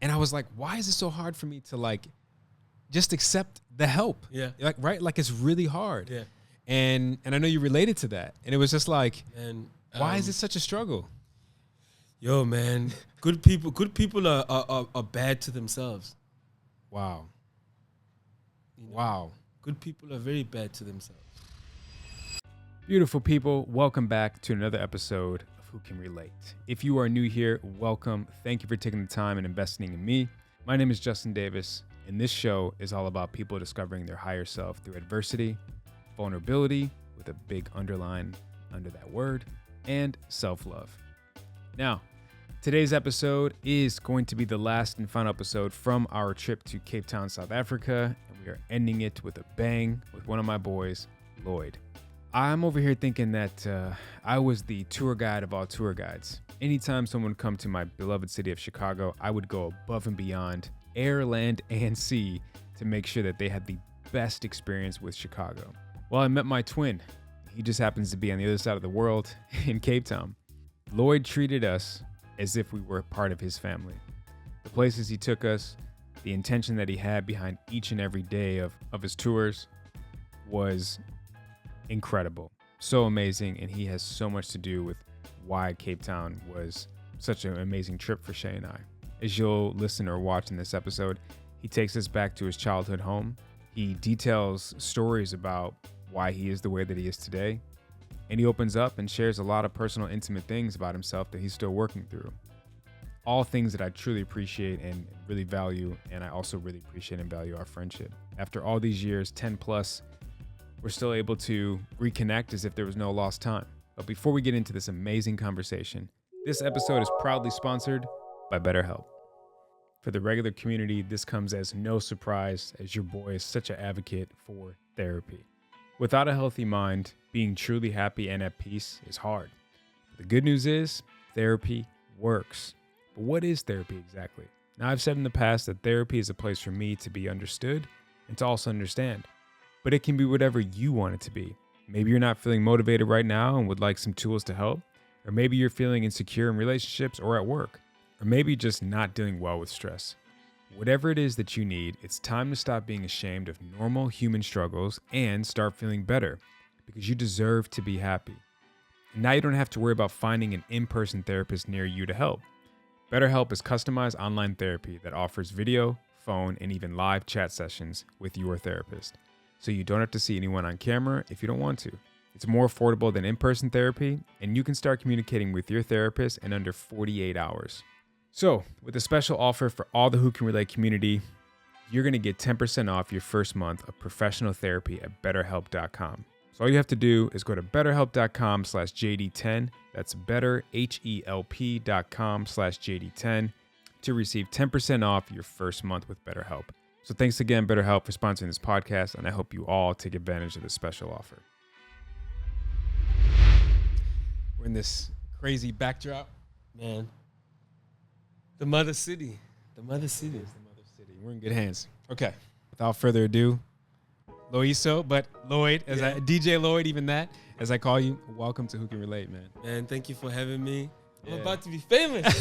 And I was like, why is it so hard for me to like just accept the help? Yeah. Like, right? Like it's really hard. Yeah. And I know you related to that. And it was just like, And why is it such a struggle? Yo, man, good people are bad to themselves. Wow. You know? Wow. Good people are very bad to themselves. Beautiful people, welcome back to another episode of Who Can Relate. If you are new here, welcome. Thank you for taking the time and investing in me. My name is Justin Davis, and this show is all about people discovering their higher self through adversity, vulnerability, with a big underline under that word, and self-love. Now, today's episode is going to be the last and final episode from our trip to Capetown, South Africa, and we are ending it with a bang with one of my boys, Lloyd. I'm over here thinking that I was the tour guide of all tour guides. Anytime someone would come to my beloved city of Chicago, I would go above and beyond, air, land, and sea, to make sure that they had the best experience with Chicago. Well, I met my twin. He just happens to be on the other side of the world in Capetown. Lloyd treated us as if we were part of his family. The places he took us, the intention that he had behind each and every day of his tours was incredible. So amazing, and he has so much to do with why Capetown was such an amazing trip for Shay and I. As you'll listen or watch in this episode, he takes us back to his childhood home. He details stories about why he is the way that he is today. And he opens up and shares a lot of personal, intimate things about himself that he's still working through. All things that I truly appreciate and really value, and I also really appreciate and value our friendship. After all these years, 10 plus, we're still able to reconnect as if there was no lost time. But before we get into this amazing conversation, this episode is proudly sponsored by BetterHelp. For the regular community, this comes as no surprise, as your boy is such an advocate for therapy. Without a healthy mind, being truly happy and at peace is hard. The good news is therapy works. But what is therapy exactly? Now, I've said in the past that therapy is a place for me to be understood and to also understand. But it can be whatever you want it to be. Maybe you're not feeling motivated right now and would like some tools to help. Or maybe you're feeling insecure in relationships or at work. Or maybe just not doing well with stress. Whatever it is that you need, it's time to stop being ashamed of normal human struggles and start feeling better, because you deserve to be happy. And now you don't have to worry about finding an in-person therapist near you to help. BetterHelp is customized online therapy that offers video, phone, and even live chat sessions with your therapist. So you don't have to see anyone on camera if you don't want to. It's more affordable than in-person therapy, and you can start communicating with your therapist in under 48 hours. So, with a special offer for all the Who Can Relate community, you're going to get 10% off your first month of professional therapy at BetterHelp.com. So all you have to do is go to BetterHelp.com/JD10. That's BetterHelp.com/JD10 to receive 10% off your first month with BetterHelp. So thanks again, BetterHelp, for sponsoring this podcast, and I hope you all take advantage of this special offer. We're in this crazy backdrop. Man. The mother city. The mother city. It's the mother city. We're in good hands. Okay. Without further ado, Lloiso, but Lloyd, DJ Lloyd, even that, as I call you, welcome to Who Can Relate, man. Man, thank you for having me. Yeah. I'm about to be famous.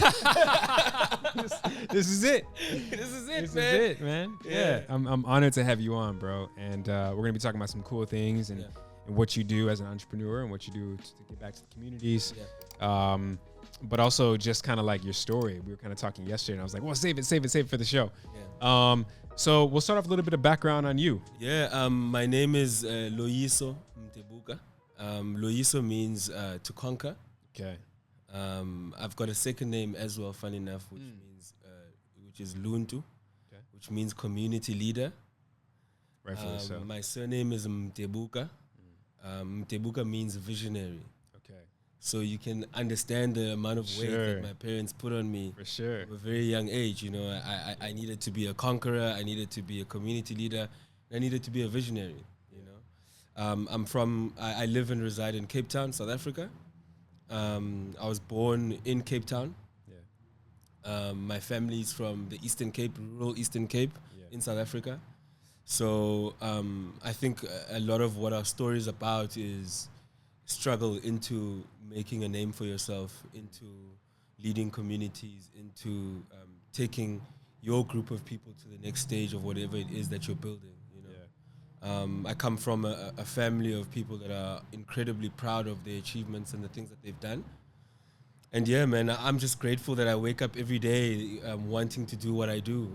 This is it. This is it, This man. is it, man. Yeah. I'm honored to have you on, bro. And we're going to be talking about some cool things and what you do as an entrepreneur and what you do to get back to the communities. Yeah. But also just kind of like your story. We were kind of talking yesterday, and I was like, well, save it for the show. Yeah. So we'll start off with a little bit of background on you. Yeah, my name is Lloiso Mtebuka. Lloiso means to conquer. Okay. I've got a second name as well, funny enough, which is Luntu, which means community leader. Rightfully so. My surname is Mtebuka. Mtebuka means visionary. So you can understand the amount of weight that my parents put on me for sure at a very young age. You know, I needed to be a conqueror. I needed to be a community leader. I needed to be a visionary. You know, I live and reside in Capetown, South Africa. I was born in Capetown. Yeah. My family's from the Eastern Cape, rural Eastern Cape in South Africa. So I think a lot of what our story is about is struggle into making a name for yourself, into leading communities, into taking your group of people to the next stage of whatever it is that you're building. I come from a family of people that are incredibly proud of their achievements and the things that they've done. And yeah, man, I'm just grateful that I wake up every day wanting to do what I do.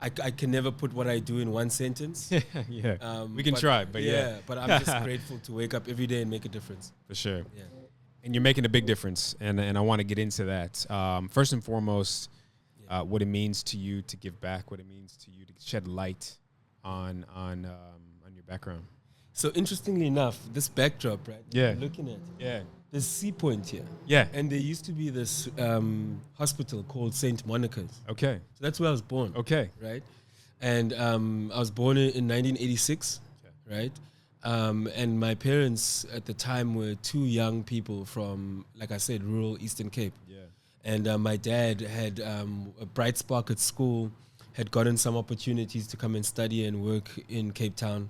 I can never put what I do in one sentence. We can try, but but I'm just grateful to wake up every day and make a difference. For sure. Yeah. And you're making a big difference, and I want to get into that. First and foremost, what it means to you to give back, what it means to you to shed light on your background. So interestingly enough, this backdrop, right? Yeah. Looking at. Yeah. There's Sea Point here. Yeah. And there used to be this hospital called St. Monica's. Okay. So that's where I was born. Okay. Right? And I was born in 1986, right? And my parents at the time were two young people from, like I said, rural Eastern Cape. Yeah. And my dad had a bright spark at school, had gotten some opportunities to come and study and work in Capetown.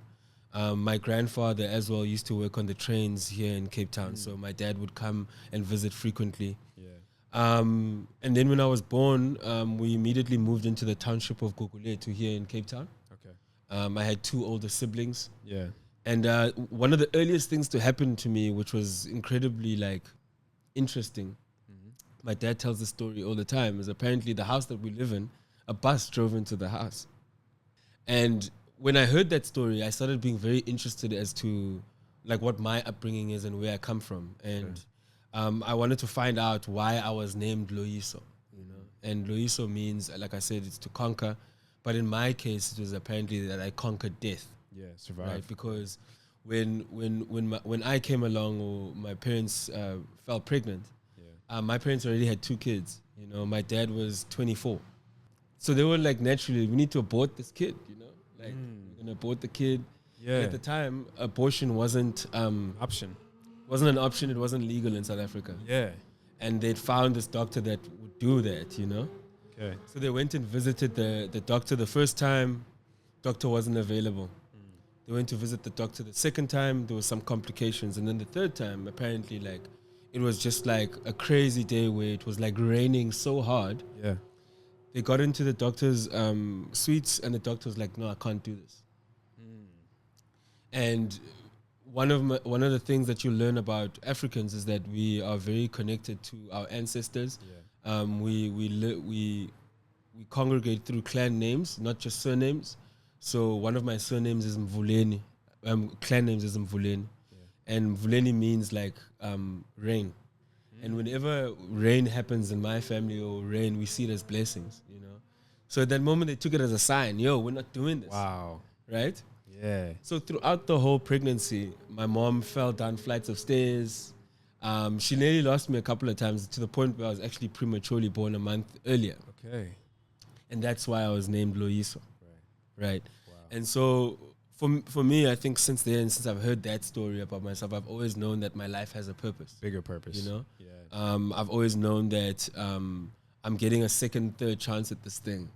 My grandfather as well used to work on the trains here in Capetown, so my dad would come and visit frequently. Yeah. And then when I was born, we immediately moved into the township of Gugulethu here in Capetown. Okay. I had two older siblings. Yeah. And one of the earliest things to happen to me, which was incredibly interesting, my dad tells the story all the time, is apparently the house that we live in, a bus drove into the house. And when I heard that story, I started being very interested as to what my upbringing is and where I come from. And I wanted to find out why I was named Lloiso, And Lloiso means, like I said, it's to conquer. But in my case, it was apparently that I conquered death. Yeah, survive. Right? Because when I came along, or my parents fell pregnant, my parents already had two kids. My dad was 24. So they were naturally, we need to abort this kid, we're going to abort the kid. Yeah. And at the time, abortion wasn't option. Wasn't an option. It wasn't legal in South Africa. Yeah. And they'd found this doctor that would do that, Okay. So they went and visited the doctor the first time. Doctor wasn't available. They went to visit the doctor the second time. There was some complications. And then the third time, apparently, it was just a crazy day where it was raining so hard. Yeah. They got into the doctor's suites, and the doctor was like, "No, I can't do this." And one of the things that you learn about Africans is that we are very connected to our ancestors. Yeah. We congregate through clan names, not just surnames. So one of my surnames is Mvuleni. Clan names is Mvuleni, and Mvuleni means rain. And whenever rain happens in my family or rain, we see it as blessings, So at that moment, they took it as a sign. We're not doing this. Wow. Right? Yeah. So throughout the whole pregnancy, my mom fell down flights of stairs. She nearly lost me a couple of times to the point where I was actually prematurely born a month earlier. Okay. And that's why I was named Lloiso. Right. Wow. And so for me, I think since I've heard that story about myself, I've always known that my life has a purpose. Bigger purpose. Yeah. I've always known that I'm getting a second, third chance at this thing,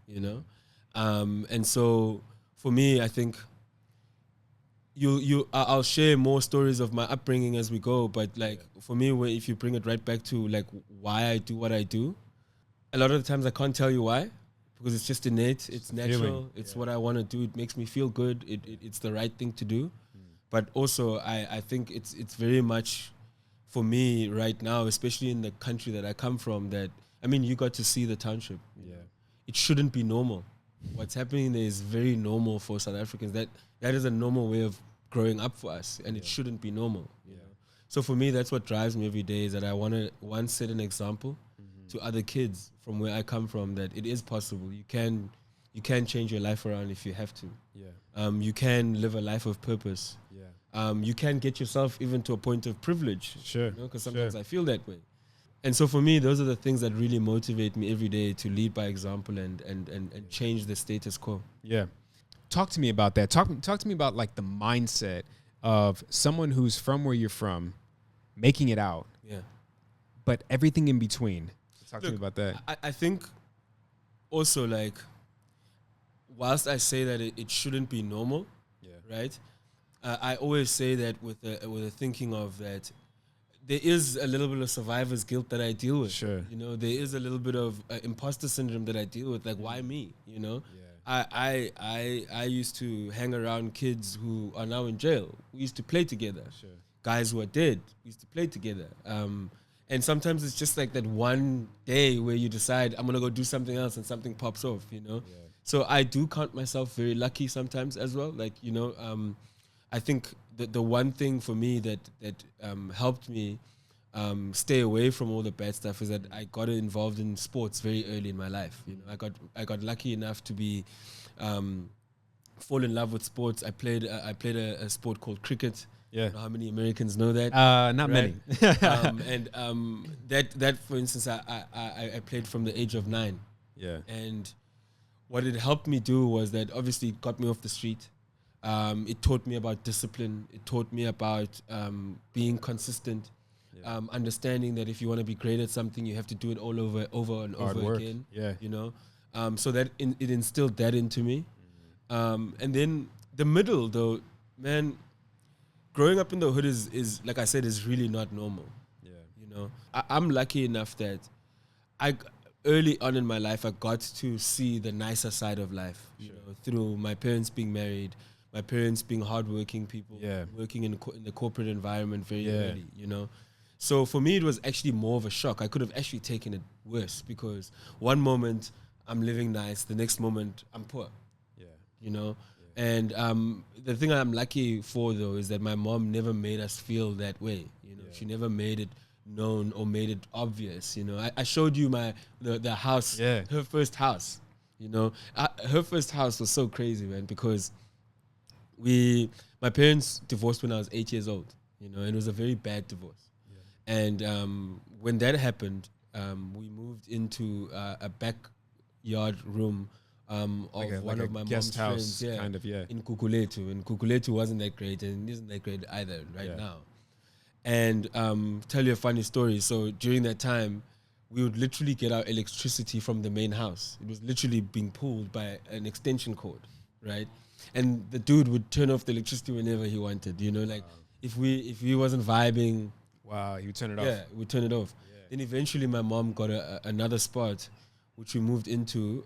And so for me, I think I'll share more stories of my upbringing as we go. But for me, if you bring it right back to why I do what I do, a lot of the times I can't tell you why. Because it's just innate, it's natural, feeling. It's what I want to do. It makes me feel good. It's the right thing to do. But also, I think it's very much for me right now, especially in the country that I come from, you got to see the township. Yeah. It shouldn't be normal. What's happening there is very normal for South Africans. That is a normal way of growing up for us, and it shouldn't be normal. You know? So for me, that's what drives me every day, is that I want to, set an example to other kids from where I come from, that it is possible. You can change your life around if you have to. Yeah. You can live a life of purpose. Yeah. You can get yourself even to a point of privilege. Sure. Because sometimes I feel that way. And so for me, those are the things that really motivate me every day to lead by example and change the status quo. Yeah. Talk to me about that. Talk to me about the mindset of someone who's from where you're from, making it out. Yeah. But everything in between. Talk to me about that. I think also whilst I say that it shouldn't be normal, right? I always say that with the thinking of that there is a little bit of survivor's guilt that I deal with. Sure. You know, there is a little bit of imposter syndrome that I deal with. Like, why me? You know, I used to hang around kids who are now in jail. We used to play together. Sure. Guys who are dead. We used to play together. And sometimes it's just like that one day where you decide I'm gonna go do something else and something pops off. You know. Yeah. So I do count myself very lucky sometimes as well. Like, you know, I think the one thing for me that helped me stay away from all the bad stuff is that I got involved in sports very early in my life. You know, I got lucky enough to be fall in love with sports. I played a sport called cricket. Yeah. I don't know how many Americans know that? Not many. That for instance, I played from the age of 9. Yeah. And what it helped me do was that obviously it got me off the street. It taught me about discipline. It taught me about being consistent, understanding that if you want to be great at something, you have to do it all over and Hard over work. again. Yeah. You know, so that it instilled that into me. And then the middle, though, man, growing up in the hood is like I said, is really not normal. Yeah. You know, I'm lucky enough that early on in my life, I got to see the nicer side of life. Sure. You know, through my parents being married, my parents being hardworking people, working in the corporate environment very early, you know. So for me, it was actually more of a shock. I could have actually taken it worse because one moment I'm living nice, the next moment I'm poor, you know. Yeah. And the thing I'm lucky for, though, is that my mom never made us feel that way. You know, she never made it known or made it obvious. You know, I showed you the house, her first house. You know, her first house was so crazy, man, because my parents divorced when I was 8 years old, you know, and it was a very bad divorce. Yeah. And when that happened, we moved into a backyard room of one of my mom's friends, kind of, in Kukuletu. And Kukuletu wasn't that great, and isn't that great either now. And tell you a funny story. So during that time, we would literally get our electricity from the main house. It was literally being pulled by an extension cord, right? And the dude would turn off the electricity whenever he wanted, you know, like if we wasn't vibing. Wow, he would turn it off. Yeah, we turn it off. Yeah. Then eventually my mom got another spot, which we moved into.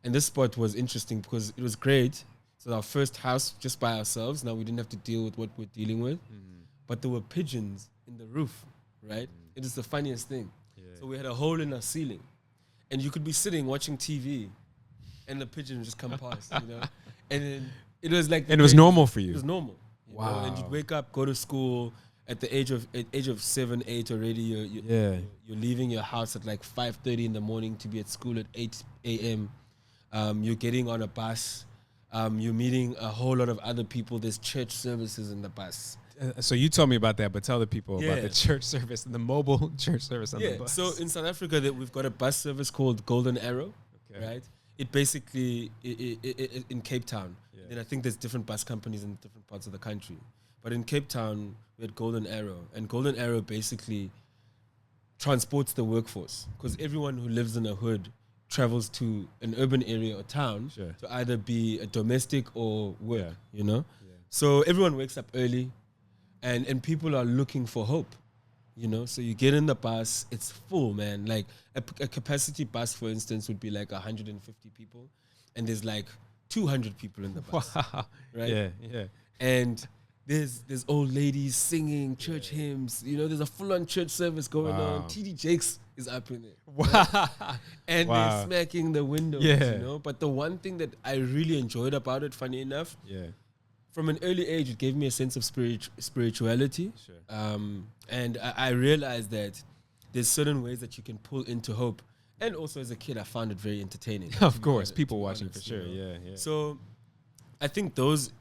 And this spot was interesting because it was great. So our first house just by ourselves. Now we didn't have to deal with what we're dealing with. But there were pigeons in the roof, right? It is the funniest thing. Yeah. So we had a hole in our ceiling. And you could be sitting watching TV and the pigeon would just come past, you know? And then it was like... And it was normal for you? It was normal. Wow. Know? And you'd wake up, go to school. At the age of 7, 8 already, you're leaving your house at like 5:30 in the morning to be at school at 8 a.m. You're getting on a bus. You're meeting a whole lot of other people. There's church services in the bus. So you told me about that, but tell the people about the church service and the mobile church service on the bus. So in South Africa, we've got a bus service called Golden Arrow, right? It basically, in Cape Town. Yeah. Then I think there's different bus companies in different parts of the country. But in Cape Town, we had Golden Arrow. And Golden Arrow basically transports the workforce. Because everyone who lives in a hood travels to an urban area or town to either be a domestic or work, you know? Yeah. So everyone wakes up early and people are looking for hope, you know? So you get in the bus, it's full, man. Like a capacity bus, for instance, would be like 150 people. And there's like 200 people in the bus, right? Yeah, yeah. And... There's old ladies singing church hymns. You know, there's a full-on church service going on. TD Jakes is up in it. Wow. And they're smacking the windows, you know. But the one thing that I really enjoyed about it, funny enough, from an early age, it gave me a sense of spirituality. Sure. And I realized that there's certain ways that you can pull into hope. And also as a kid, I found it very entertaining. Of course, people watching for sure, you know? Yeah. So I think those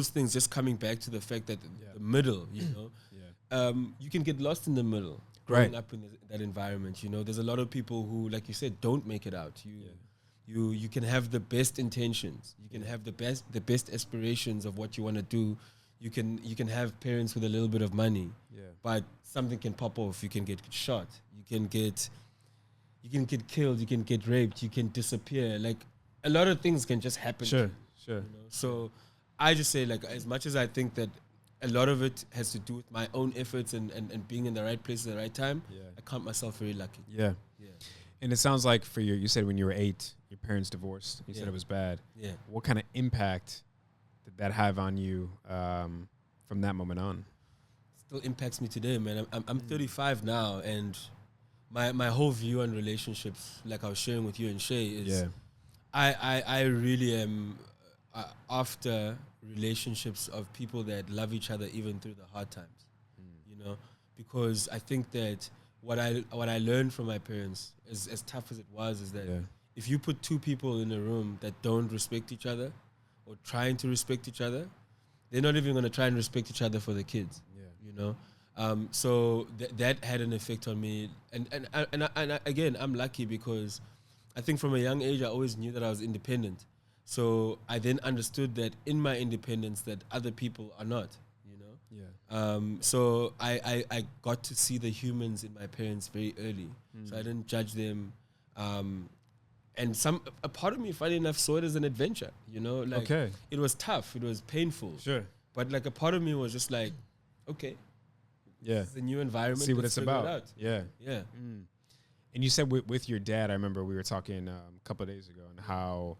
things, just coming back to the fact that the middle, you know, you can get lost in the middle growing up in that environment. You know, there's a lot of people who, like you said, don't make it out. You can have the best intentions. You can have the best aspirations of what you want to do. You can have parents with a little bit of money, but something can pop off. You can get shot. You can get killed. You can get raped. You can disappear. Like a lot of things can just happen. Sure. You know? So I just say, like, as much as I think that a lot of it has to do with my own efforts and being in the right place at the right time. Yeah. I count myself very lucky. Yeah. Yeah. And it sounds like you said when you were 8, your parents divorced. You said it was bad. Yeah. What kind of impact did that have on you from that moment on? Still impacts me today, man. I'm 35 now, and my whole view on relationships, like I was sharing with you and Shay, is I really am after relationships of people that love each other even through the hard times, you know, because I think that what I learned from my parents, as tough as it was, is that if you put two people in a room that don't respect each other or trying to respect each other, they're not even going to try and respect each other for the kids, you know. So that had an effect on me, and again, I'm lucky because I think from a young age I always knew that I was independent. So I then understood that in my independence that other people are not, you know. So I got to see the humans in my parents very early. So I didn't judge them, and a part of me, funny enough, saw it as an adventure, you know. Like it was tough, it was painful, but like a part of me was just like, okay. It's a new environment. See what it's about. Yeah. And you said with your dad, I remember we were talking a couple of days ago, and how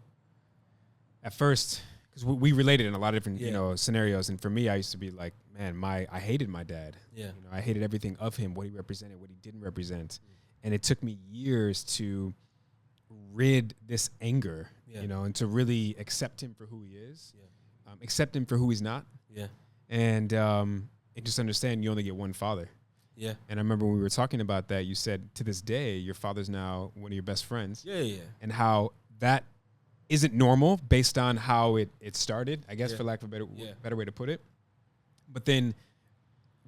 at first, because we related in a lot of different you know scenarios, and for me, I used to be like, man, I hated my dad. You know, I hated everything of him, what he represented, what he didn't represent, and it took me years to rid this anger, you know, and to really accept him for who he is, accept him for who he's not, and just understand you only get one father. And I remember when we were talking about that, you said to this day, your father's now one of your best friends. And how that isn't normal based on how it started, I guess, for lack of a better way to put it. But then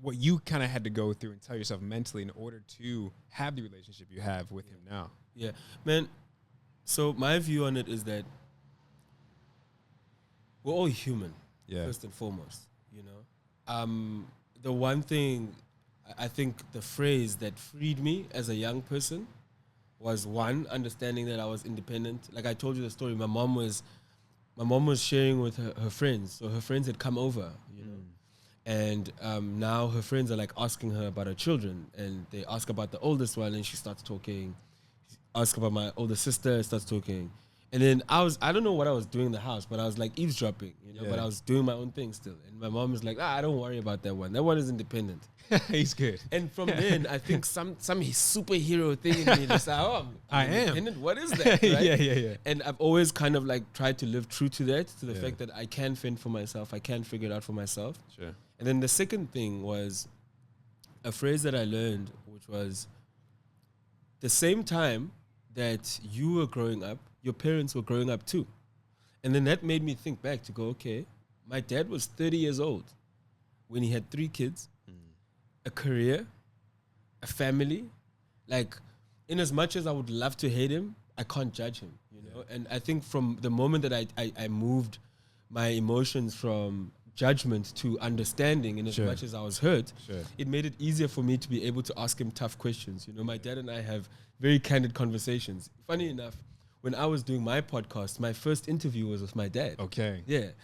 what you kind of had to go through and tell yourself mentally in order to have the relationship you have with him now. Man, so my view on it is that we're all human, first and foremost, you know. The one thing, I think the phrase that freed me as a young person was, one, understanding that I was independent. Like I told you the story, my mom was sharing with her friends. So her friends had come over, you know, and now her friends are like asking her about her children, and they ask about the oldest one, and she starts talking. Ask about my older sister, starts talking. And then I don't know what I was doing in the house, but I was like eavesdropping, you know, but I was doing my own thing still. And my mom was like, don't worry about that one. That one is independent. He's good. And from then, I think some superhero thing in me just like, I'm independent. What is that? Right? And I've always kind of like tried to live true to that, to the fact that I can fend for myself. I can figure it out for myself. And then the second thing was a phrase that I learned, which was the same time that you were growing up, your parents were growing up too. And then that made me think back to go, okay, my dad was 30 years old when he had 3 kids, a career, a family. Like, in as much as I would love to hate him, I can't judge him, you know? And I think from the moment that I moved my emotions from judgment to understanding, in as much as I was hurt, it made it easier for me to be able to ask him tough questions. You know, my dad and I have very candid conversations. Funny enough, when I was doing my podcast, my first interview was with my dad.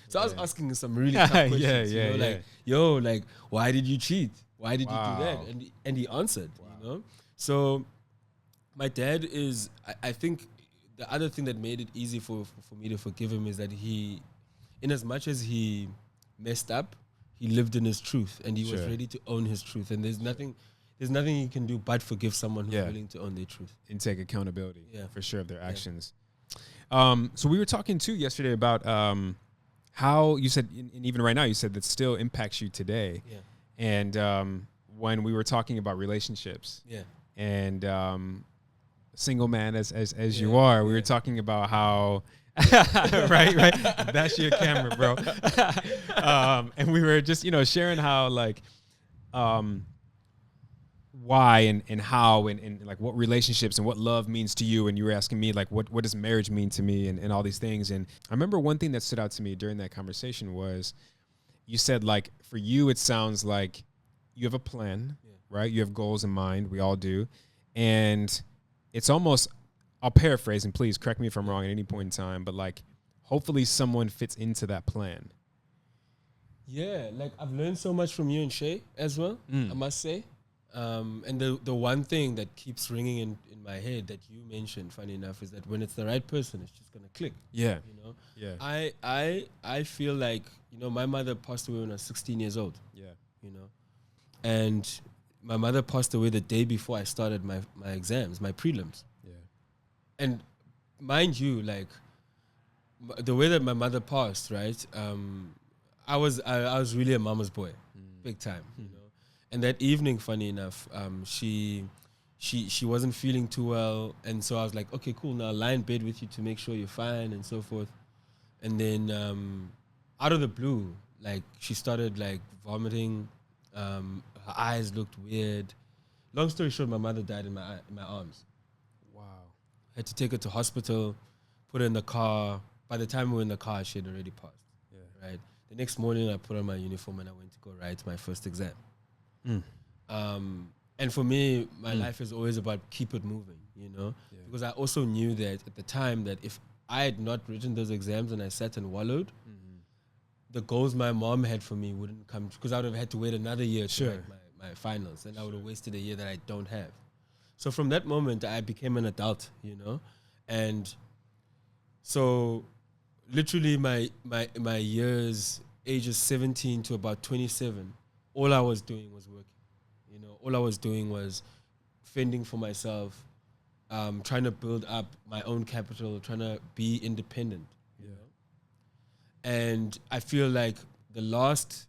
So I was asking him some really tough questions. Like, why did you cheat? Why did you do that? And he answered, you know? So my dad is, I think the other thing that made it easy for me to forgive him is that he, in as much as he messed up, he lived in his truth, and he was ready to own his truth. And there's nothing he can do but forgive someone who's willing to own their truth and take accountability for sure of their actions. So we were talking too yesterday about how you said, and even right now, you said that still impacts you today. And when we were talking about relationships, and single man as you are, we were talking about how. right. That's your camera, bro. And we were just, sharing how like, why and how and like what relationships and what love means to you. And you were asking me like, what does marriage mean to me and all these things. And I remember one thing that stood out to me during that conversation was you said like, for you, it sounds like you have a plan, right? You have goals in mind. We all do. And it's almost, I'll paraphrase, and please correct me if I'm wrong at any point in time, but like hopefully someone fits into that plan. Yeah, like I've learned so much from you and Shay as well, I must say. And the one thing that keeps ringing in my head that you mentioned, funny enough, is that when it's the right person, it's just gonna click. Yeah. You know? Yeah. I feel like, you know, my mother passed away when I was 16 years old. Yeah. You know? And my mother passed away the day before I started my exams, my prelims. Yeah. And mind you, like the way that my mother passed, right? I was really a mama's boy, big time, you know. And that evening, funny enough, she wasn't feeling too well, and so I was like, okay, cool. Now I'll lie in bed with you to make sure you're fine and so forth. And then out of the blue, like she started like vomiting. Her eyes looked weird. Long story short, my mother died in my arms. Wow. I had to take her to hospital, put her in the car. By the time we were in the car, she had already passed. Yeah. Right. The next morning, I put on my uniform and I went to go write my first exam. And for me, my life is always about keep it moving, you know, because I also knew that at the time that if I had not written those exams and I sat and wallowed, the goals my mom had for me wouldn't come, because I would have had to wait another year to write my finals, and I would have wasted a year that I don't have. So from that moment, I became an adult, you know, and so literally my years, ages 17 to about 27, all I was doing was working. You know, all I was doing was fending for myself, trying to build up my own capital, trying to be independent. You know? And I feel like the last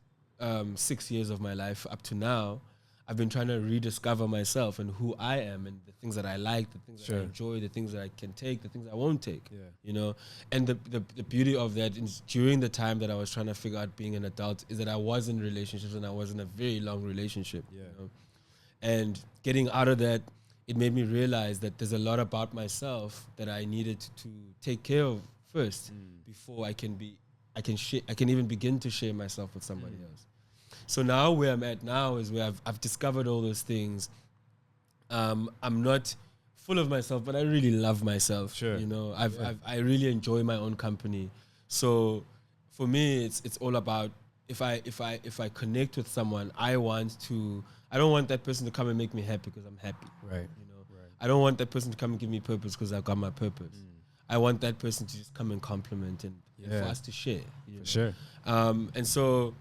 6 years of my life up to now, I've been trying to rediscover myself and who I am and the things that I like, the things that I enjoy, the things that I can take, the things I won't take, you know. And the beauty of that is during the time that I was trying to figure out being an adult is that I was in relationships and I was in a very long relationship, you know. And getting out of that, it made me realize that there's a lot about myself that I needed to take care of first before I can even begin to share myself with somebody else. So now where I'm at now is where I've discovered all those things. I'm not full of myself, but I really love myself. You know, I really enjoy my own company. So for me, it's all about if I connect with someone, I don't want that person to come and make me happy because I'm happy. Right. You know, I don't want that person to come and give me purpose because I've got my purpose. I want that person to just come and compliment and for us to share. You know? Sure. And so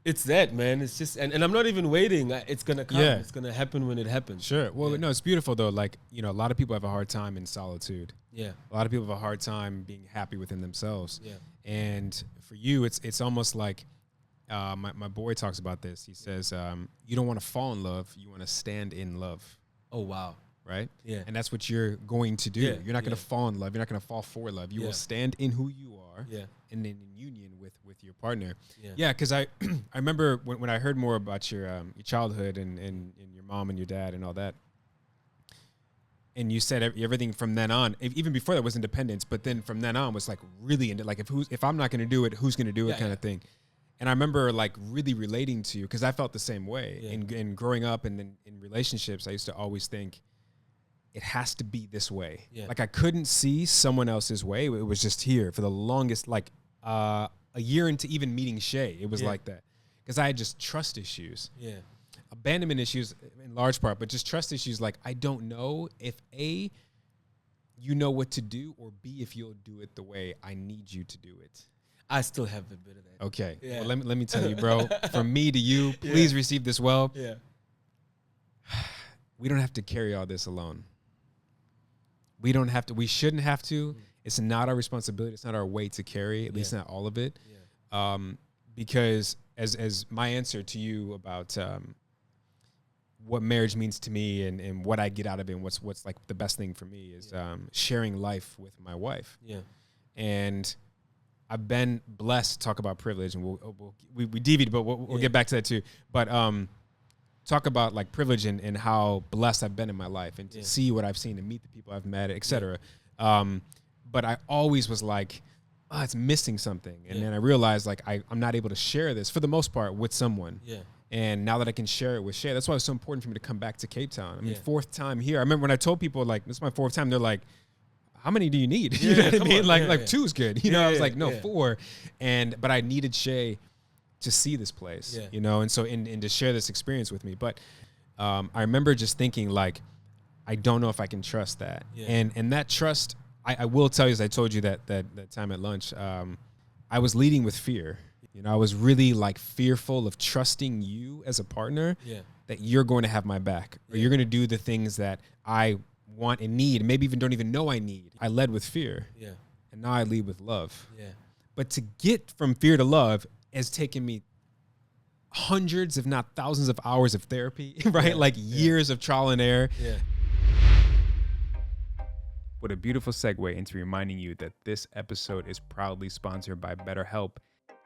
it's that, man. It's just, and I'm not even waiting. It's going to come. It's going to happen when it happens. Sure. Well, no, it's beautiful though. Like, you know, a lot of people have a hard time in solitude. Yeah. A lot of people have a hard time being happy within themselves. Yeah. And for you, it's almost like, my boy talks about this. He says, you don't want to fall in love. You want to stand in love. Oh, wow. Right? Yeah. And that's what you're going to do. Yeah. You're not going to fall in love. You're not going to fall for love. You will stand in who you are and in union with your partner. Yeah, because I remember when I heard more about your childhood and your mom and your dad and all that, and you said everything from then on, even before that was independence, but then from then on was like really into like if I'm not going to do it, who's going to do it kind of thing. And I remember like really relating to you because I felt the same way. And growing up and then in relationships, I used to always think it has to be this way. Like I couldn't see someone else's way. It was just here for the longest, like a year into even meeting Shay. It was like that because I had just trust issues. Abandonment issues in large part, but just trust issues. Like I don't know if A, you know what to do, or B, if you'll do it the way I need you to do it. I still have a bit of that. Okay. Well, let me tell you, bro. From me to you, please receive this well. We don't have to carry all this alone. We don't have to. We shouldn't have to. It's not our responsibility. It's not our way to carry, at least not all of it. Because as my answer to you about what marriage means to me and what I get out of it and what's like the best thing for me is sharing life with my wife. And I've been blessed to talk about privilege, and we deviated, but we'll get back to that too. But talk about like privilege and how blessed I've been in my life, and to see what I've seen and meet the people I've met, etc. But I always was like, oh, it's missing something, and then I realized like I'm not able to share this for the most part with someone. And now that I can share it with Shay, that's why it's so important for me to come back to Capetown. I mean, 4th time here. I remember when I told people like this is my 4th time, they're like, how many do you need? You know what I mean? Like 2 is good. You know, I was like, no, 4. But I needed Shay to see this place, Yeah. you know, and so and to share this experience with me. But I remember just thinking like, I don't know if I can trust that. Yeah. And that trust, I will tell you, as I told you that time at lunch, I was leading with fear. You know, I was really like fearful of trusting you as a partner, that you're going to have my back, or you're going to do the things that I want and need, and maybe even don't even know I need. I led with fear. Yeah. And now I lead with love. Yeah. But to get from fear to love has taken me hundreds, if not thousands of hours of therapy, right? Yeah. Like years of trial and error. Yeah. What a beautiful segue into reminding you that this episode is proudly sponsored by BetterHelp.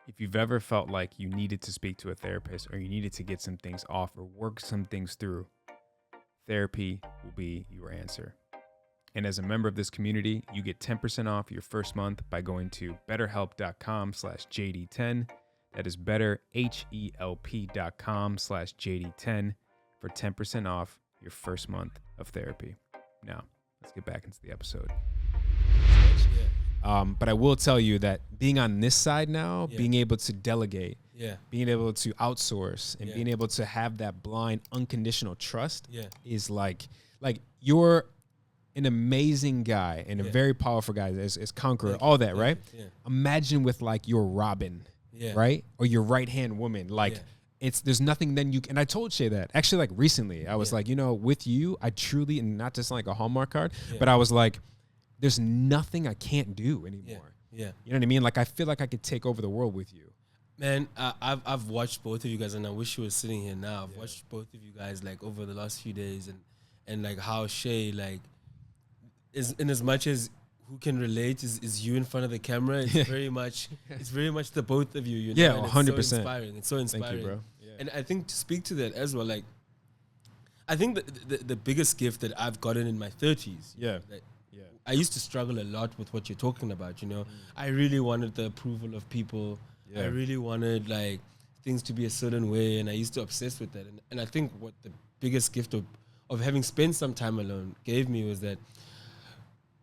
If you've ever felt like you needed to speak to a therapist, or you needed to get some things off or work some things through, therapy will be your answer. And as a member of this community, you get 10% off your first month by going to betterhelp.com/JD10. That is betterhelp.com/JD10 for 10% off your first month of therapy. Now, let's get back into the episode. But I will tell you that being on this side now, being able to delegate, being able to outsource, and being able to have that blind, unconditional trust is like you're an amazing guy and a very powerful guy as conqueror, all that, right? Imagine with like your Robin, right? Or your right-hand woman. Like there's nothing then you can, and I told Shay that actually like recently, I was like, you know, with you, I truly, and not just like a Hallmark card, but I was like, there's nothing I can't do anymore. You know what I mean? Like I feel like I could take over the world with you. Man, I've watched both of you guys, and I wish you were sitting here now. I've watched both of you guys like over the last few days, and like how Shay like is, in as much as who can relate is you in front of the camera. It's very much the both of you. You know? Yeah, and 100%. It's so inspiring. It's so inspiring. Thank you, bro. Yeah. And I think to speak to that as well, like I think the biggest gift that I've gotten in my 30s. I used to struggle a lot with what you're talking about, you know. I really wanted the approval of people. I really wanted like things to be a certain way, and I used to obsess with that. And I think what the biggest gift of having spent some time alone gave me was that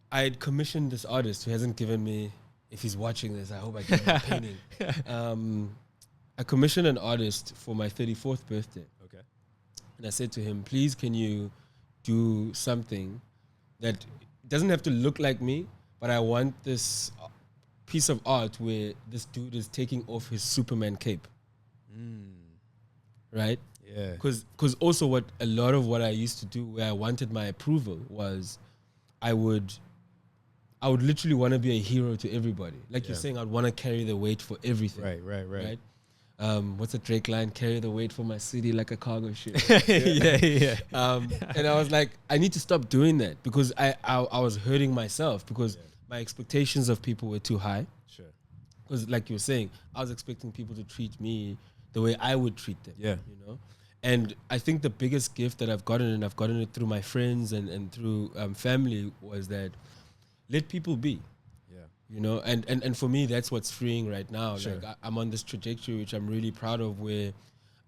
I had commissioned this artist who hasn't given me, if he's watching this, I hope I give him a painting. I commissioned an artist for my 34th birthday. Okay. And I said to him, please, can you do something that doesn't have to look like me, but I want this piece of art where this dude is taking off his Superman cape. Right? Yeah. Because also what a lot of what I used to do where I wanted my approval was I would literally want to be a hero to everybody. Like you're saying, I'd want to carry the weight for everything. Right? What's the Drake line? Carry the weight for my city like a cargo ship. And I was like, I need to stop doing that because I was hurting myself because my expectations of people were too high. Sure. Because like you were saying, I was expecting people to treat me the way I would treat them. Yeah. You know? And I think the biggest gift that I've gotten, and I've gotten it through my friends and through family, was that let people be. You know, and for me, that's what's freeing right now. Sure. Like I'm on this trajectory, which I'm really proud of, where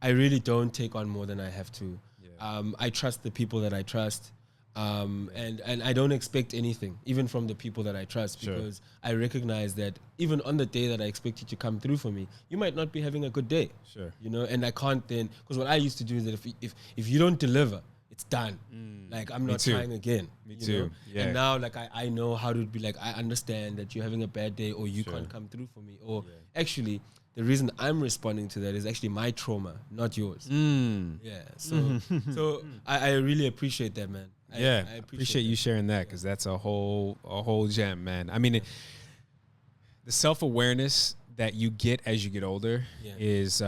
I really don't take on more than I have to. I trust the people that I trust, and I don't expect anything, even from the people that I trust, because I recognize that even on the day that I expect you to come through for me, you might not be having a good day. You know, and I can't then, because what I used to do is that if you don't deliver, it's done. Like I'm not trying again. Me too. Yeah. And now like I know how to be like, I understand that you're having a bad day or you can't come through for me. Or actually the reason I'm responding to that is actually my trauma, not yours. Yeah. So I really appreciate that, man. I appreciate you sharing that, because that's a whole gem, man. I mean, the self-awareness that you get as you get older is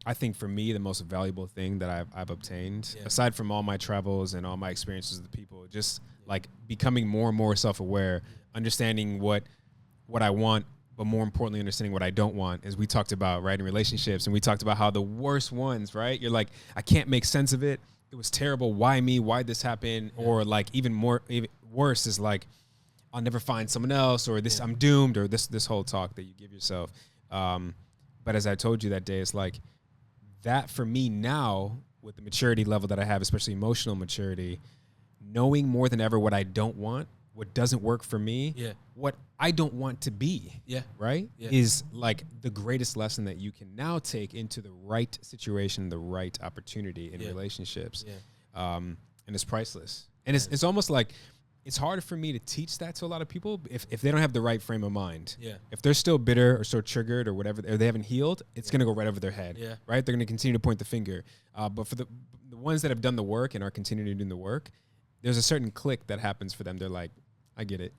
I think for me, the most valuable thing that I've obtained, aside from all my travels and all my experiences with the people, just like becoming more and more self-aware, understanding what I want, but more importantly, understanding what I don't want, as we talked about, right, in relationships. And we talked about how the worst ones, right, you're like, I can't make sense of it. It was terrible. Why me? Why'd this happen? Or like even worse is like, I'll never find someone else, or this, I'm doomed, or this whole talk that you give yourself. But as I told you that day, it's like, that for me now, with the maturity level that I have, especially emotional maturity, knowing more than ever what I don't want what doesn't work for me, what I don't want to be, right, is like the greatest lesson that you can now take into the right situation, the right opportunity in relationships. And it's priceless. And it's almost like it's hard for me to teach that to a lot of people if they don't have the right frame of mind. If they're still bitter or so triggered or whatever, or they haven't healed, it's going to go right over their head, right? They're going to continue to point the finger. But for the ones that have done the work and are continuing doing the work, there's a certain click that happens for them. They're like, I get it.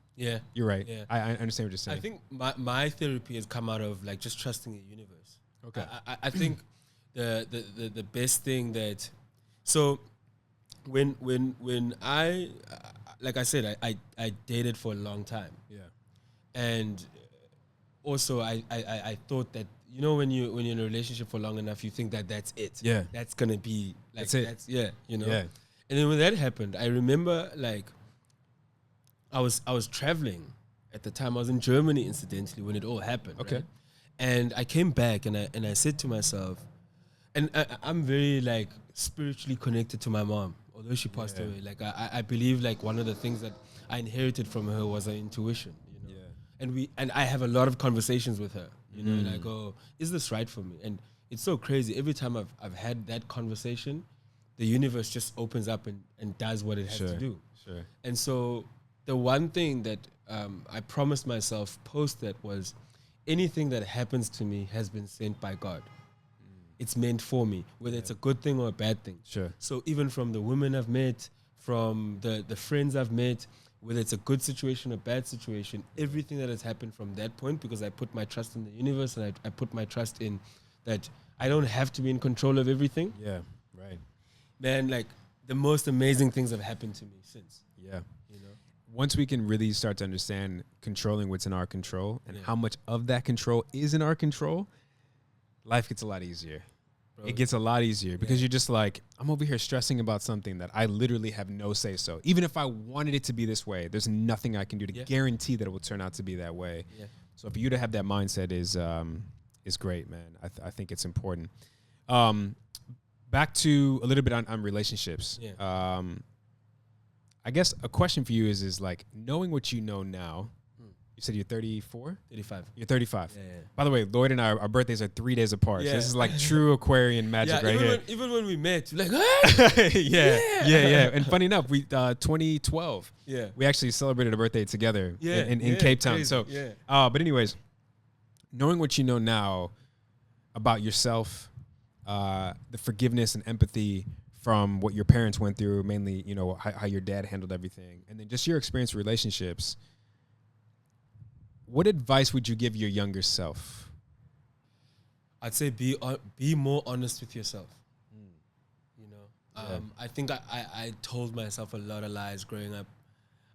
You're right. I understand what you're saying. I think my therapy has come out of like just trusting the universe. Okay. I think the best thing that, so when I, like I said, I dated for a long time. And also I thought that, you know, when you're in a relationship for long enough, you think that that's it. That's gonna be like that's it. You know. And then when that happened, I remember like I was traveling at the time. I was in Germany, incidentally, when it all happened. Okay. Right? And I came back and I said to myself, and I'm very like spiritually connected to my mom, although she passed away. Like I believe like one of the things that I inherited from her was her intuition. You know? And I have a lot of conversations with her. You know, and I go, is this right for me? And it's so crazy. Every time I've had that conversation, the universe just opens up and does what it has to do. And so the one thing that I promised myself post that was, anything that happens to me has been sent by God. It's meant for me, whether it's a good thing or a bad thing. So even from the women I've met, from the friends I've met, whether it's a good situation or bad situation, everything that has happened from that point, because I put my trust in the universe and I put my trust in that I don't have to be in control of everything. Man, like the most amazing things have happened to me since. You know? Once we can really start to understand controlling what's in our control and how much of that control is in our control, life gets a lot easier. It gets a lot easier because you're just like, I'm over here stressing about something that I literally have no say so. Even if I wanted it to be this way, there's nothing I can do to guarantee that it will turn out to be that way. So for you to have that mindset is great, man. I think it's important. Back to a little bit on relationships. I guess a question for you is like, knowing what you know now. You said you're 34? 35. You're 35. By the way, Lloyd and I, our birthdays are 3 days apart. So this is like true Aquarian magic right here. Even when we met, you're like, ah! And funny enough, we 2012. We actually celebrated a birthday together in Capetown. Crazy. So, but anyways, knowing what you know now about yourself, the forgiveness and empathy from what your parents went through, mainly, you know, how your dad handled everything, and then just your experience with relationships. What advice would you give your younger self? I'd say be more honest with yourself. You know, I think I told myself a lot of lies growing up.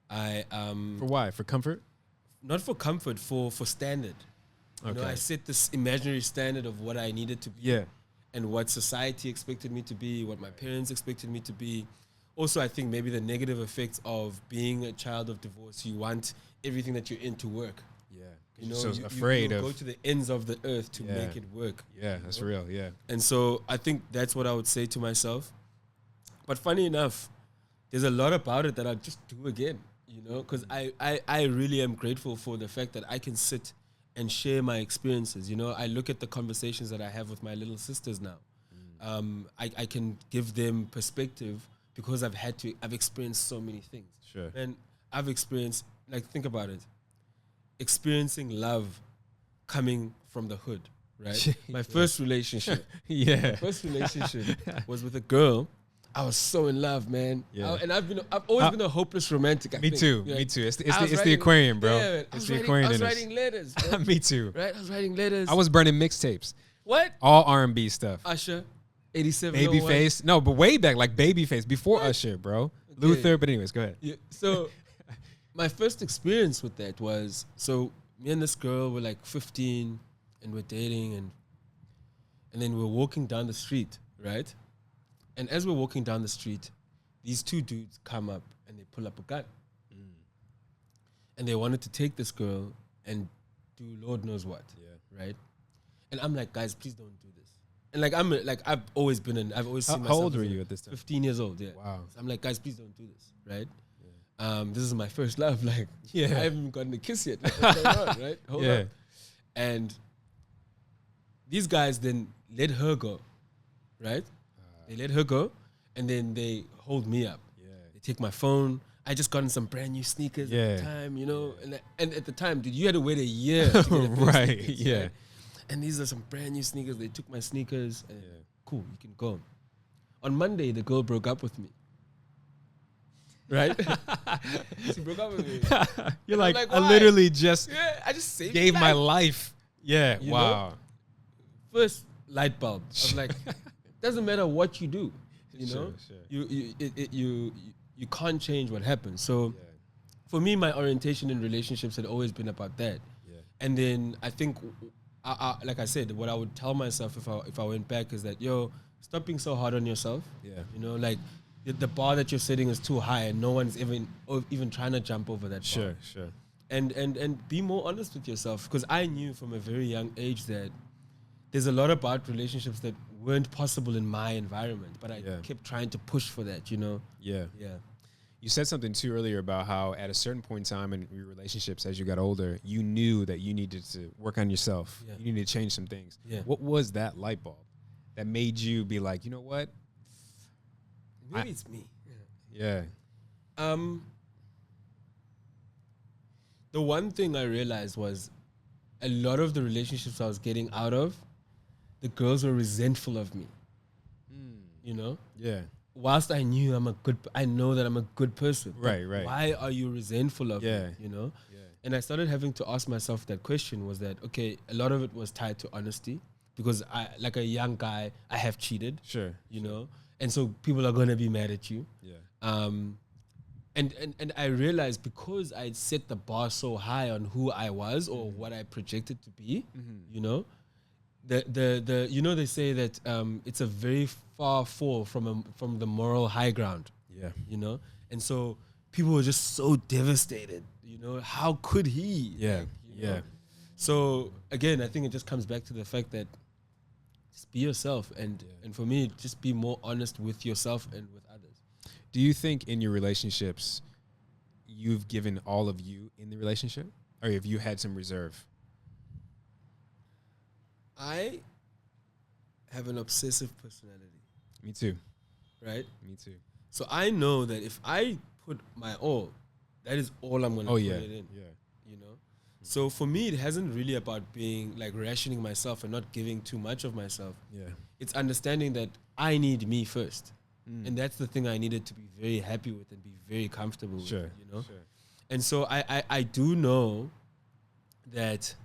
For why? For comfort? Not for comfort, for standard. You know, I set this imaginary standard of what I needed to be. And what society expected me to be, what my parents expected me to be. Also, I think maybe the negative effects of being a child of divorce. You want everything that you're in to work. You know, so afraid you of go to the ends of the earth to make it work. That's real. And so I think that's what I would say to myself. But funny enough, there's a lot about it that I'll just do again, you know, because I really am grateful for the fact that I can sit and share my experiences. You know, I look at the conversations that I have with my little sisters now. I can give them perspective because I've experienced so many things. And I've experienced, like, think about it. Experiencing love coming from the hood, right? My first relationship. My first relationship was with a girl. I was so in love, man. And I've always been a hopeless romantic. Me too. It's the Aquarian, bro. It's the Aquarian. I was writing letters. Bro. Me too. Right? I was writing letters. I was burning mixtapes. What? All R&B stuff. Usher, 87. Babyface. No, but way back, like Babyface, before Usher, bro. Okay. Luther. But anyways, go ahead. So my first experience with that was, so me and this girl were like 15 and we're dating and then we're walking down the street, right? And as we're walking down the street, these two dudes come up and they pull up a gun. And they wanted to take this girl and do Lord knows what, right? And I'm like, guys, please don't do this. And like I've always seen myself. How old were you at this time? 15 years old, Wow. So I'm like, guys, please don't do this, right? This is my first love. Like, Yeah. I haven't gotten a kiss yet. Like, what's going on, right? Hold up. And these guys then let her go, right? They let her go, and then they hold me up. Yeah. They take my phone. I just gotten some brand new sneakers at the time, you know. And at the time, dude, you had to wait a year to get a pair of Right. sneakers, Yeah. right? And these are some brand new sneakers. They took my sneakers. And cool, you can go. On Monday, the girl broke up with me. Right? She broke up with me. You're like, I why? literally just I just saved gave your my life. life. Yeah. You Wow. know? First light bulb. I was like, doesn't matter what you do. You know? Sure. You can't change what happens. So for me, my orientation in relationships had always been about that. Yeah. And then I think, like I said, what I would tell myself if I went back is that, yo, stop being so hard on yourself. Yeah. You know, like the bar that you're setting is too high, and no one's even trying to jump over that bar. Sure. And be more honest with yourself, because I knew from a very young age that there's a lot about relationships that weren't possible in my environment, but I kept trying to push for that, you know? Yeah. Yeah. You said something too earlier about how at a certain point in time in your relationships, as you got older, you knew that you needed to work on yourself. Yeah. You needed to change some things. Yeah. What was that light bulb that made you be like, you know what? Maybe it's me. Yeah. The one thing I realized was a lot of the relationships I was getting out of, the girls were resentful of me. You know? Yeah. Whilst I knew I know that I'm a good person. Right. Why are you resentful of me? You know? Yeah. And I started having to ask myself that question, was that, okay, a lot of it was tied to honesty, because I, like a young guy, I have cheated. Sure. You know? And so people are going to be mad at you. Yeah. And I realized, because I'd set the bar so high on who I was or what I projected to be, you know, the you know, they say that it's a very far fall from the moral high ground. Yeah. You know, and so people were just so devastated. You know, how could he? Yeah. Like, you know? So again, I think it just comes back to the fact that just be yourself, and for me, just be more honest with yourself and with others. Do you think in your relationships, you've given all of you in the relationship, or have you had some reserve? I have an obsessive personality. Me too. Right? Me too. So I know that if I put my all, that is all I'm going to put it in. Yeah. You know? So for me, it hasn't really about being like rationing myself and not giving too much of myself. Yeah. It's understanding that I need me first. And that's the thing I needed to be very happy with and be very comfortable with, you know? Sure. And so I do know that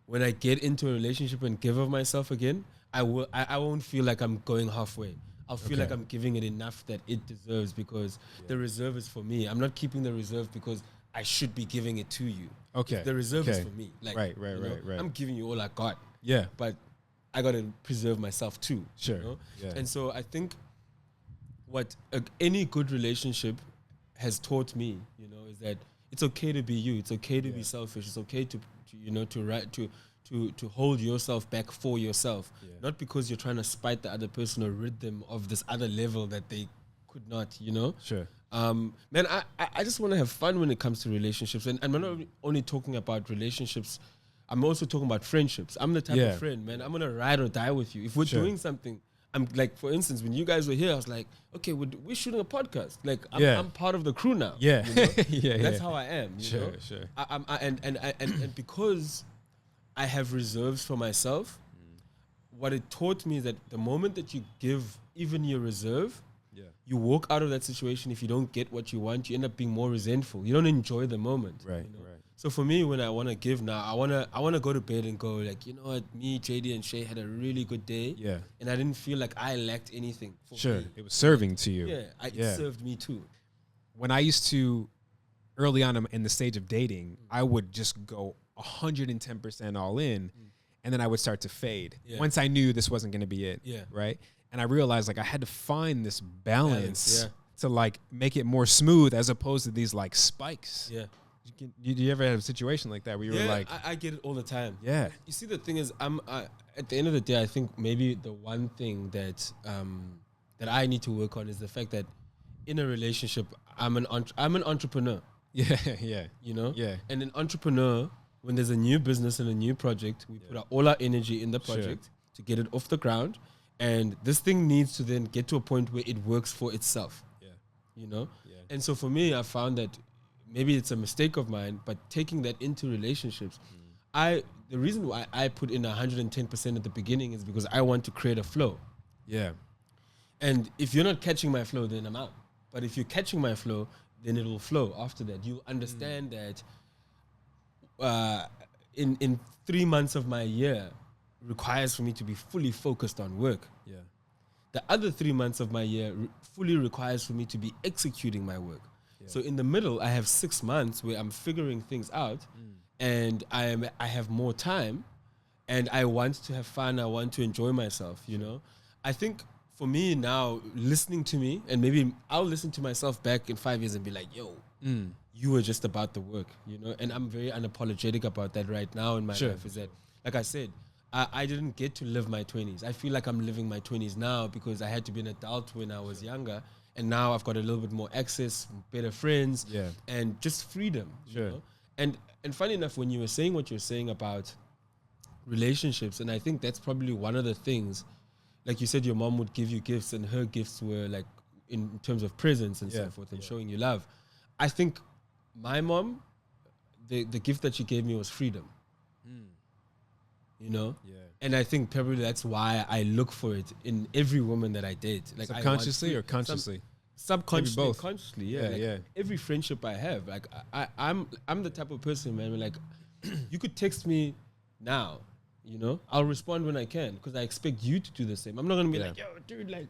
when I get into a relationship and give of myself again, I won't feel like I'm going halfway. I'll feel like I'm giving it enough that it deserves, because the reserve is for me. I'm not keeping the reserve because I should be giving it to you. Okay. The reserve is for me. Like, Right. I'm giving you all I got. Yeah. But I got to preserve myself too. Sure. You know? Yeah. And so I think what any good relationship has taught me, you know, is that it's okay to be you. It's okay to be selfish. It's okay to you know, to hold yourself back for yourself. Not because you're trying to spite the other person or rid them of this other level that they could not, you know? Sure. Man, I just want to have fun when it comes to relationships. And I'm not only talking about relationships, I'm also talking about friendships. I'm the type of friend, man, I'm going to ride or die with you. If we're doing something, I'm like, for instance, when you guys were here, I was like, okay, we're shooting a podcast. Like, I'm part of the crew now. Yeah. You know? That's how I am. You know? Sure. And because I have reserves for myself, what it taught me is that the moment that you give even your reserve, you walk out of that situation. If you don't get what you want, you end up being more resentful. You don't enjoy the moment. Right. You know? So for me, when I want to give now, I want to go to bed and go like, you know what, me, JD, and Shay had a really good day. Yeah. And I didn't feel like I lacked anything. For me. It was serving to you. Yeah. It served me too. When I used to, early on in the stage of dating, I would just go 110% all in, and then I would start to fade. Once I knew this wasn't going to be it. Right. And I realized like I had to find this balance to like make it more smooth, as opposed to these like spikes. Yeah. Did you ever have a situation like that where you were like, I get it all the time. Yeah. You see, the thing is, at the end of the day, I think maybe the one thing that that I need to work on is the fact that in a relationship, I'm an entrepreneur. Yeah, yeah. You know? Yeah. And an entrepreneur, when there's a new business and a new project, we put all our energy in the project to get it off the ground. And this thing needs to then get to a point where it works for itself. Yeah. You know? Yeah. And so for me, I found that maybe it's a mistake of mine, but taking that into relationships, the reason why I put in 110% at the beginning is because I want to create a flow. Yeah. And if you're not catching my flow, then I'm out. But if you're catching my flow, then it will flow after that. You'll understand that in 3 months of my year requires for me to be fully focused on work. Yeah. The other 3 months of my year fully requires for me to be executing my work. Yeah. So in the middle, I have 6 months where I'm figuring things out, and I have more time, and I want to have fun. I want to enjoy myself. You know, I think for me now, listening to me, and maybe I'll listen to myself back in 5 years and be like, "Yo, you were just about the work," you know. And I'm very unapologetic about that right now in my life. Is that, like I said, I didn't get to live my 20s. I feel like I'm living my 20s now because I had to be an adult when I was younger. And now I've got a little bit more access, better friends, and just freedom. You know? And funny enough, when you were saying what you're saying about relationships, and I think that's probably one of the things, like you said, your mom would give you gifts, and her gifts were like in terms of presents and so forth, and showing you love. I think my mom, the gift that she gave me was freedom. You know? Yeah. And I think probably that's why I look for it in every woman that I date. Like subconsciously or consciously? Subconsciously, both. consciously, yeah. Every friendship I have, like I'm the type of person, man, like you could text me now, you know, I'll respond when I can because I expect you to do the same. I'm not gonna be like, yo, dude, like,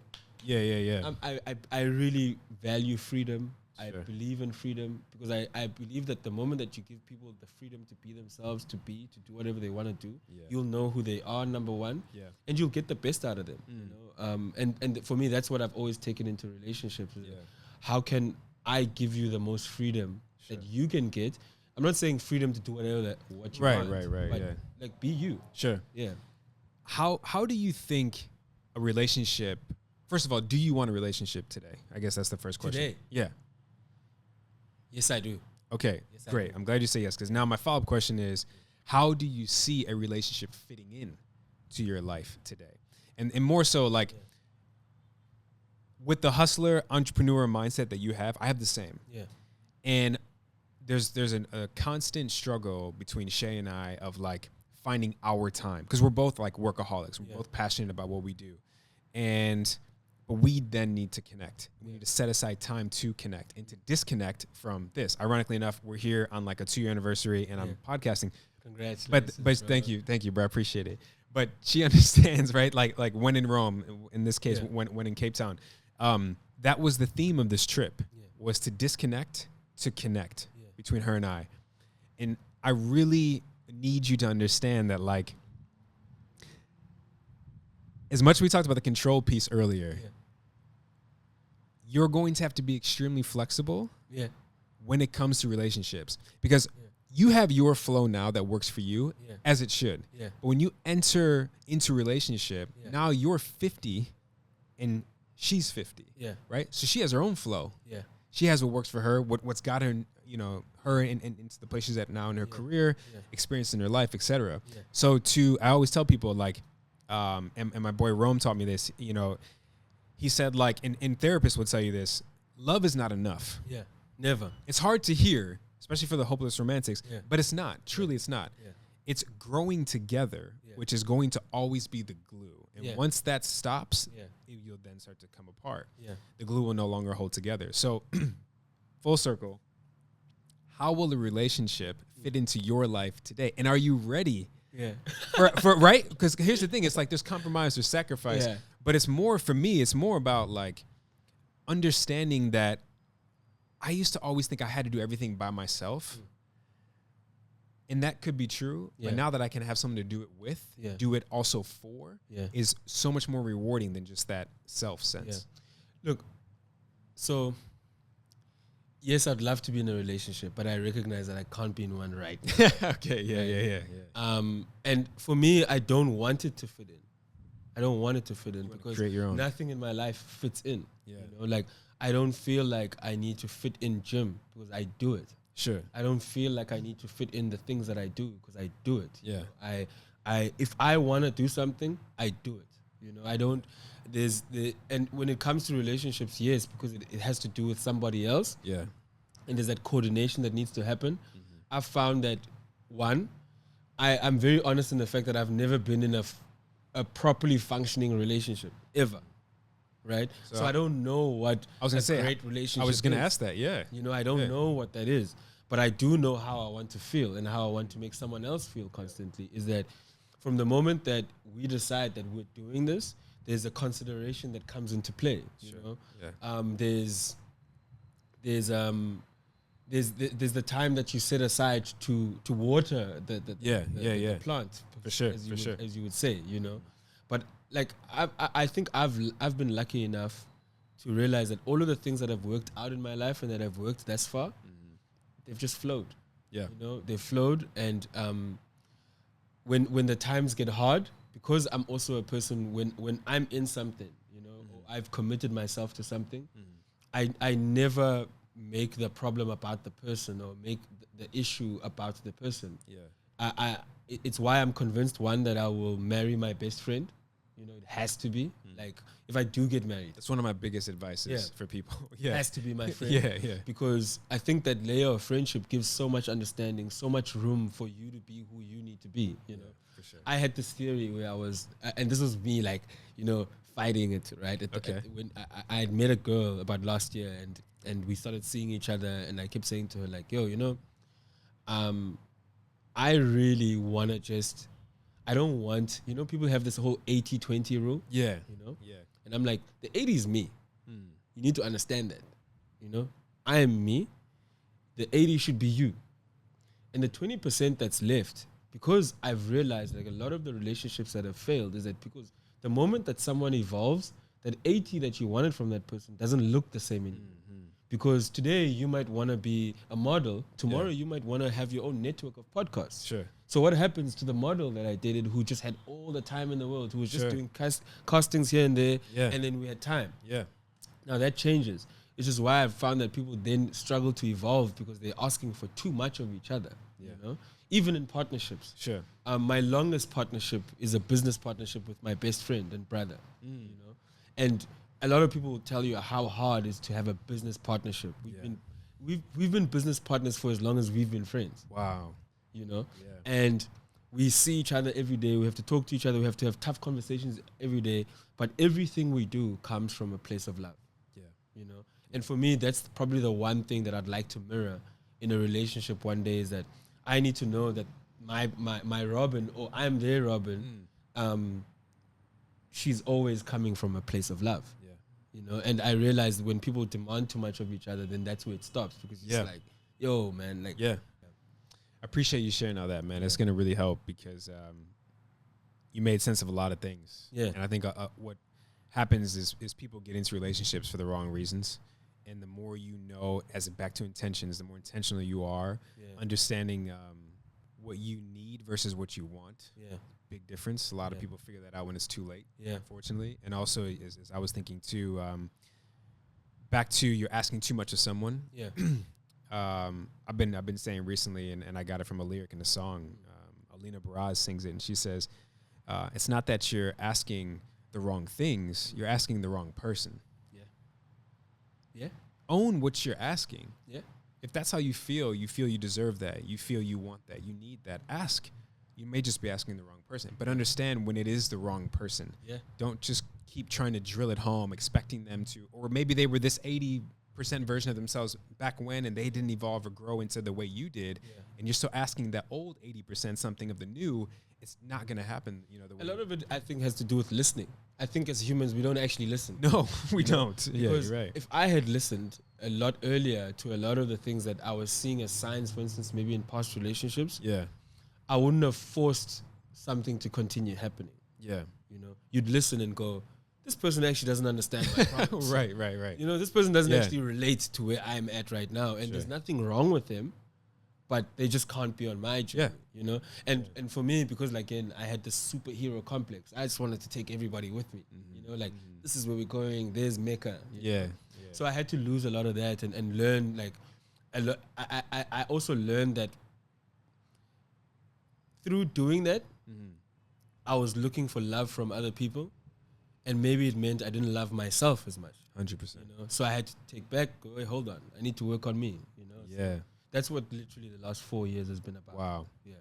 I really value freedom. I believe in freedom because I believe that the moment that you give people the freedom to be themselves, to do whatever they want to do, you'll know who they are, number one, and you'll get the best out of them. You know, and for me, that's what I've always taken into relationships. How can I give you the most freedom that you can get? I'm not saying freedom to do what you want, but like be you. Sure. Yeah. How do you think a relationship? First of all, do you want a relationship today? I guess that's the first question. Today? Yeah. Yes, I do. Okay, yes, great. I'm glad you say yes, because now my follow-up question is, how do you see a relationship fitting in to your life today? And more so, like, with the hustler, entrepreneur mindset that you have, I have the same. Yeah. And there's a constant struggle between Shay and I of, like, finding our time, because we're both, like, workaholics. We're both passionate about what we do. But we then need to connect. We need to set aside time to connect and to disconnect from this. Ironically enough, we're here on like a 2-year anniversary and I'm podcasting. Congratulations. But thank you, bro. I appreciate it. But she understands, right? Like when in Rome, in this case, when in Cape Town, that was the theme of this trip, was to disconnect, to connect between her and I. And I really need you to understand that, like, as much as we talked about the control piece earlier, you're going to have to be extremely flexible when it comes to relationships, because you have your flow now that works for you, as it should. But when you enter into a relationship, now you're 50 and she's 50, right? So she has her own flow. She has what works for her, what's got her, you know, her into the place she's at now in her career, experience in her life, etc. So I always tell people, like, and my boy Rome taught me this, you know, he said, like, and therapists would tell you this, love is not enough. Never. It's hard to hear, especially for the hopeless romantics, but it's not. Truly, it's not. It's growing together, which is going to always be the glue. And once that stops, you'll then start to come apart. The glue will no longer hold together. So, full circle, how will a relationship fit into your life today? And are you ready? For right? Because here's the thing, it's like there's compromise or sacrifice, but it's more, for me, it's more about, like, understanding that I used to always think I had to do everything by myself. And that could be true, but now that I can have someone to do it with, do it also for, is so much more rewarding than just that self sense. Look, so yes, I'd love to be in a relationship, but I recognize that I can't be in one right now. Okay, and for me, I don't want it to fit in. I don't want it to fit in because create your own. Nothing in my life fits in. You know, like, I don't feel like I need to fit in gym because I do it. Sure. I don't feel like I need to fit in the things that I do because I do it. Yeah. If I want to do something, I do it. I don't. And when it comes to relationships, yes, because it has to do with somebody else. Yeah. And there's that coordination that needs to happen. I've found that I'm very honest in the fact that I've never been in a properly functioning relationship ever. Right, so I don't know what I was gonna say. Great relationship. I was gonna ask that. Yeah, I don't know what that is, but I do know how I want to feel and how I want to make someone else feel constantly. Is that from the moment that we decide that we're doing this, there's a consideration that comes into play. There's the time that you set aside to water the plant. For sure, as you would say. But like I think I've been lucky enough to realize that all of the things that have worked out in my life and that have worked thus far, they've just flowed. Yeah, they flowed, and when the times get hard, because I'm also a person when I'm in something, or I've committed myself to something, I never make the problem about the person or make the issue about the person. Yeah, it's why I'm convinced that I will marry my best friend. It has to be. Like, if I do get married, that's one of my biggest advices for people. It has to be my friend. Yeah. Because I think that layer of friendship gives so much understanding, so much room for you to be who you need to be. For sure. I had this theory where I was, and this was me, like, fighting it. Right. When I had met a girl about last year, and we started seeing each other, and I kept saying to her, like, yo, I really want to just. I don't want, people have this whole 80-20 rule. Yeah. Yeah. And I'm like, the 80 is me. You need to understand that. I am me. The 80 should be you. And the 20% that's left, because I've realized like a lot of the relationships that have failed is that because the moment that someone evolves, that 80 that you wanted from that person doesn't look the same anymore. Because today you might want to be a model. Tomorrow you might want to have your own network of podcasts. Sure. So what happens to the model that I dated who just had all the time in the world, who was just doing castings here and there, and then we had time? Yeah. Now that changes. It's just why I've found that people then struggle to evolve because they're asking for too much of each other. Even in partnerships. Sure. My longest partnership is a business partnership with my best friend and brother. And a lot of people will tell you how hard it is to have a business partnership. We've been business partners for as long as we've been friends. Wow. And we see each other every day. We have to talk to each other. We have to have tough conversations every day. But everything we do comes from a place of love. And for me, that's probably the one thing that I'd like to mirror in a relationship one day, is that I need to know that my Robin, or I'm their Robin, she's always coming from a place of love. And I realized when people demand too much of each other, then that's where it stops, because it's like, yo, man, like, I appreciate you sharing all that, man. It's going to really help, because you made sense of a lot of things. And I think what happens is people get into relationships for the wrong reasons. And the more you know, as back to intentions, the more intentional you are, understanding what you need versus what you want. Big difference. A lot of people figure that out when it's too late, unfortunately. And also, as I was thinking too, back to you're asking too much of someone. I've been saying recently, and I got it from a lyric in a song. Alina Baraz sings it, and she says, "It's not that you're asking the wrong things; you're asking the wrong person." Own what you're asking. If that's how you feel you deserve that. You feel you want that. You need that. Ask. You may just be asking the wrong person, but understand when it is the wrong person. Don't just keep trying to drill it home, expecting them to, or maybe they were this 80% version of themselves back when, and they didn't evolve or grow into the way you did, and you're still asking that old 80% something of the new. It's not going to happen. A lot of it, I think, has to do with listening. I think as humans, we don't actually listen. No, we don't. Because you're right. If I had listened a lot earlier to a lot of the things that I was seeing as signs, for instance, maybe in past relationships, I wouldn't have forced something to continue happening. You'd listen and go, this person actually doesn't understand my problems. Right. This person doesn't actually relate to where I'm at right now, and there's nothing wrong with them, but they just can't be on my journey. And for me, because again, I had this superhero complex. I just wanted to take everybody with me. This is where we're going. There's Mecca. So I had to lose a lot of that and learn like, I also learned that through doing that, I was looking for love from other people, and maybe it meant I didn't love myself as much. 100%. You know, so I had to take back. Go, wait, hold on. I need to work on me. You know. Yeah. So that's what literally the last 4 years has been about. Wow. Yeah.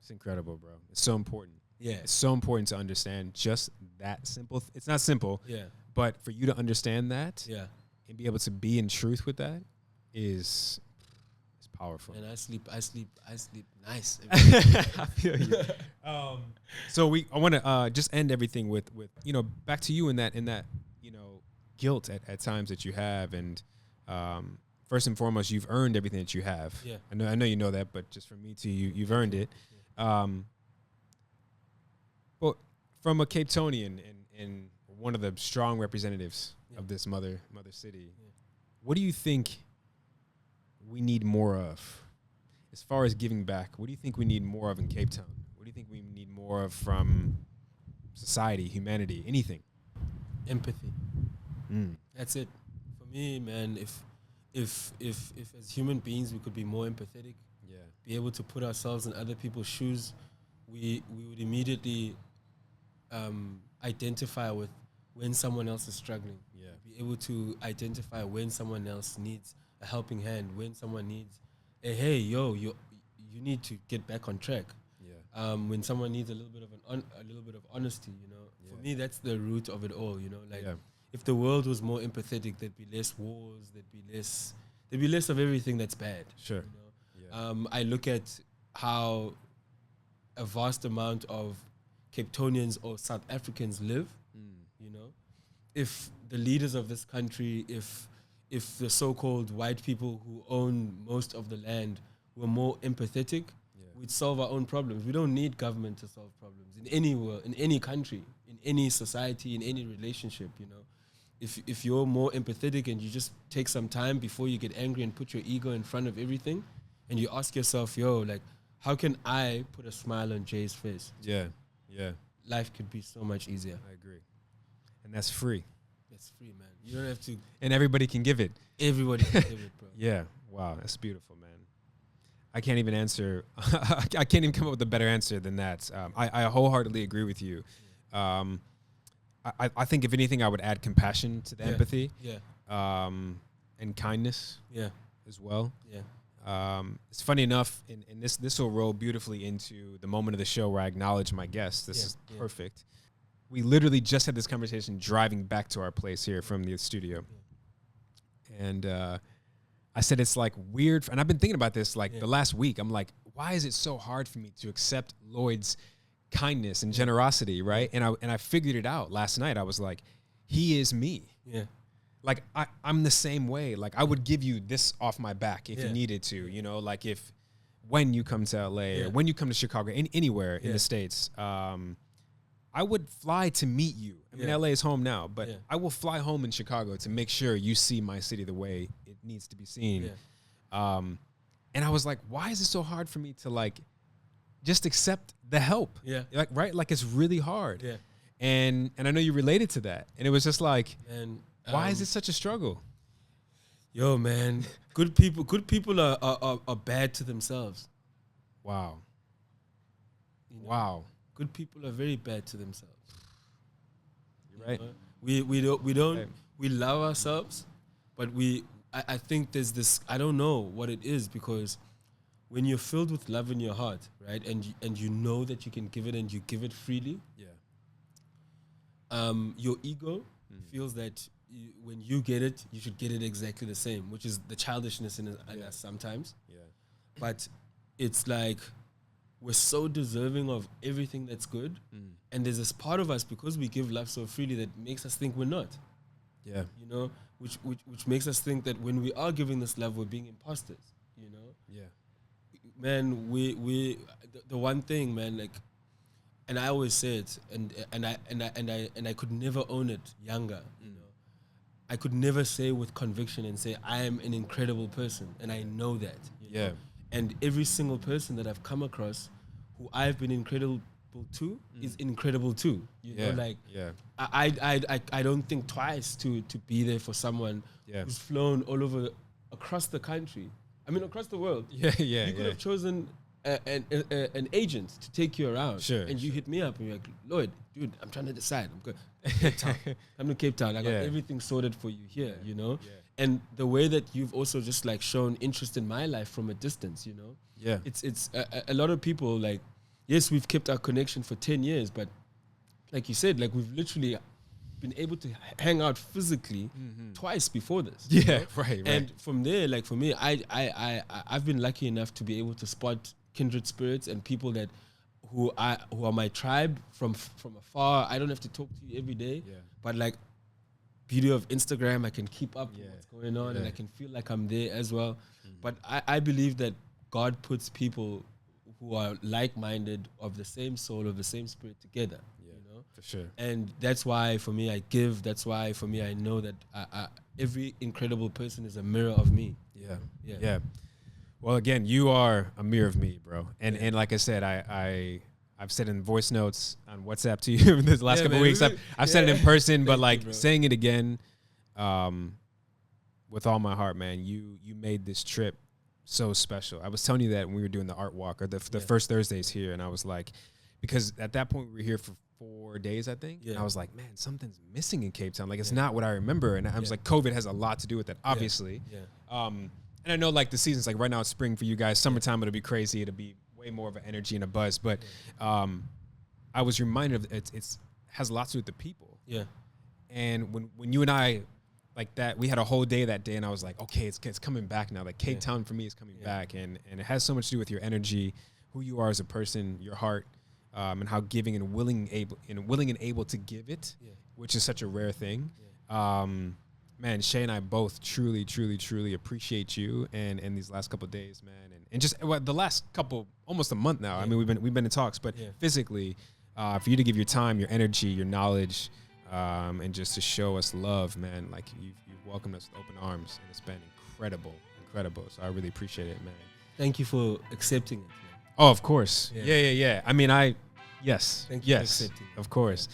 It's incredible, bro. It's so important. Yeah. It's so important to understand just that simple. It's not simple. Yeah. But for you to understand that. Yeah. And be able to be in truth with that is powerful. And I sleep nice. I feel you. So I want to just end everything with back to you in that guilt at times that you have, and first and foremost, you've earned everything that you have. Yeah. I know you know that, but just from me to you, you've earned it. Yeah. But from a Capetonian and one of the strong representatives of this mother city, what do you think we need more of as far as giving back? What do you think we need more of in Cape Town? What do you think we need more of from society, humanity, anything? Empathy. That's it. For me, man, if as human beings we could be more empathetic, be able to put ourselves in other people's shoes, we would immediately identify with when someone else is struggling. Be able to identify when someone else needs a helping hand, when someone needs hey, you need to get back on track. When someone needs a little bit of honesty, you know. For me, that's the root of it all, you know. Like if the world was more empathetic, there'd be less wars, there'd be less of everything that's bad. Sure. You know? I look at how a vast amount of Capetonians or South Africans live. You know, if the leaders of this country, if the so-called white people who own most of the land were more empathetic, we'd solve our own problems. We don't need government to solve problems in any world, in any country, in any society, in any relationship. You know, if you're more empathetic and you just take some time before you get angry and put your ego in front of everything, and you ask yourself, like, how can I put a smile on Jay's face? Yeah. Life could be so much easier. I agree. And that's free. It's free, man. You don't have to. And everybody can give it. Everybody can give it, bro. Yeah. Wow. That's beautiful, man. I can't even answer. I can't even come up with a better answer than that. I wholeheartedly agree with you. I think if anything, I would add compassion to the empathy. And kindness. As well. It's funny enough, and this will roll beautifully into the moment of the show where I acknowledge my guest. This is perfect. We literally just had this conversation driving back to our place here from the studio. And I said it's like weird, and I've been thinking about this like the last week. I'm like, why is it so hard for me to accept Lloyd's kindness and generosity, right? And I figured it out last night. I was like, he is me. Like I'm the same way. Like I would give you this off my back if you needed to, you know, like when you come to LA or when you come to Chicago, anywhere in the States, I would fly to meet you. I mean, LA is home now, but I will fly home in Chicago to make sure you see my city the way it needs to be seen. And I was like, why is it so hard for me to like just accept the help? Like, right? Like it's really hard. And I know you related to that. And it was just like, why is it such a struggle? Yo, man, good people are bad to themselves. Wow. You know? Wow. Good people are very bad to themselves. You're right. We don't we love ourselves, but I think there's this, I don't know what it is, because when you're filled with love in your heart, right, and you know that you can give it and you give it freely, your ego feels that when you get it, you should get it exactly the same, which is the childishness in us sometimes. But it's like we're so deserving of everything that's good, and there's this part of us, because we give love so freely, that makes us think we're not. You know, which makes us think that when we are giving this love, we're being imposters. You know. Man, the one thing, man, like, and I always say it, and I could never own it younger. You know, I could never say with conviction and say I am an incredible person, and I know that. You know? And every single person that I've come across who I've been incredibly too is incredible too. You know, like I don't think twice to be there for someone who's flown all over across the country. I mean, across the world. You could have chosen an agent to take you around. And you hit me up and you're like, Lloyd, dude, I'm trying to decide. I'm good. Cape Town. I'm in Cape Town. I got everything sorted for you here, you know? And the way that you've also just like shown interest in my life from a distance, you know? It's a lot of people like, yes, we've kept our connection for 10 years, but like you said, like we've literally been able to hang out physically twice before this. Right. And from there, like for me, I've been lucky enough to be able to spot kindred spirits and people that who are my tribe from afar. I don't have to talk to you every day, but like beauty of Instagram, I can keep up with what's going on and I can feel like I'm there as well. But I believe that God puts people who are like-minded, of the same soul, of the same spirit together. For sure. And that's why for me I give. That's why for me I know that every incredible person is a mirror of me. Yeah. Well, again, you are a mirror of me, bro. And like I said, I've said in voice notes on WhatsApp to you in this last couple of weeks. I've said it in person, but like saying it again, with all my heart, man. You made this trip so special. I was telling you that when we were doing the art walk or the first Thursdays here, and I was like, because at that point we were here for 4 days, I think. And I was like, man, something's missing in Cape Town. Like, it's not what I remember. And I was like, COVID has a lot to do with that, obviously. And I know, like, the season's like right now it's spring for you guys. Summertime, it'll be crazy. It'll be way more of an energy and a buzz. But I was reminded of it's has a lot to do with the people. And when you and I, like that, we had a whole day that day, and I was like, okay, it's coming back now. Like, Cape Town for me is coming back. And it has so much to do with your energy, who you are as a person, your heart. And how giving and willing and able to give it, which is such a rare thing. Man, Shay and I both truly appreciate you and these last couple of days, man, and just the last couple, almost a month now. I mean, we've been in talks, but physically, for you to give your time, your energy, your knowledge, and just to show us love, man, like you've welcomed us with open arms, and it's been incredible. So I really appreciate it, man. Thank you for accepting it. Oh, of course. Yeah. I mean, yes. Thank you for accepting. Of course.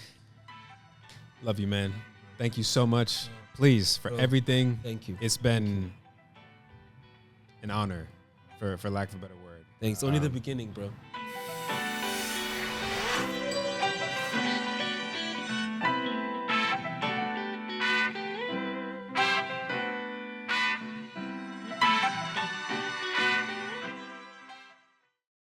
Love you, man. Thank you so much. Please, for everything. Thank you. It's been an honor, for lack of a better word. Thanks. Only the beginning, bro.